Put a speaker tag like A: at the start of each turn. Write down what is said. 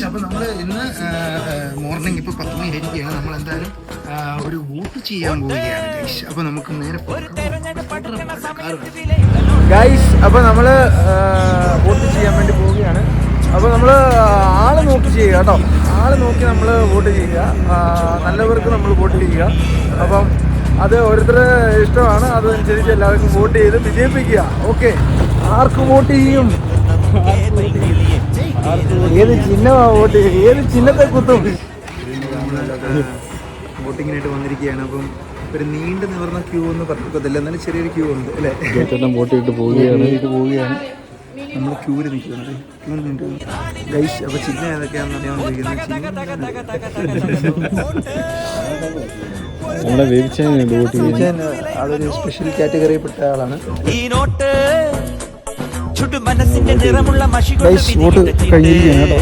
A: അപ്പോൾ നമ്മൾ ഇന്ന് മോർണിംഗ് ഇപ്പോൾ 10 മണി ആയിരിക്കുകയാണ്. നമ്മളെന്തായാലും ഒരു വോട്ട് ചെയ്യാൻ പോവുകയാണ് ഗൈസ്. അപ്പോൾ നമുക്ക് നേരെ ഗൈസ്, അപ്പോൾ നമ്മൾ വോട്ട് ചെയ്യാൻ വേണ്ടി പോവുകയാണ്. അപ്പോൾ നമ്മൾ ആള് നോക്കി ചെയ്യുക കേട്ടോ. ആള് നോക്കി നമ്മൾ വോട്ട് ചെയ്യുക. നല്ലവർക്ക് നമ്മൾ വോട്ട് ചെയ്യുക. അപ്പം അത് ഓരോരുത്തരുടെ ഇഷ്ടമാണ്. അതനുസരിച്ച് എല്ലാവർക്കും വോട്ട് ചെയ്ത് വിജയിപ്പിക്കുക. ഓക്കെ, ആർക്ക് വോട്ട് ചെയ്യും? ഏത് ചിഹ്നമാണ് വോട്ട് ചെയ്യും? ഏത് ചിഹ്നത്തെ കുത്തും? വോട്ടിങ്ങിനായിട്ട് വന്നിരിക്കുകയാണ്. അപ്പം ഒരു നീണ്ടു നിവർന്ന ക്യൂ ഒന്നും പറ്റത്തില്ല, എന്നാലും ചെറിയൊരു ക്യൂ ഉണ്ട് അല്ലേ? വോട്ട് ചെയ്തിട്ട് പോവുകയാണ്. നമ്മൾ ക്യൂവിൽ നിൽക്കുന്നത് ഗൈസ്. അപ്പോൾ ചിഹ്നം ഏതൊക്കെയാണെന്ന് അറിയാൻ അതൊരു സ്പെഷ്യൽ കാറ്റഗറിയിൽ പെട്ട ആളാണ്. വോട്ട് കഴിഞ്ഞിരിക്കുകയാണ് കേട്ടോ.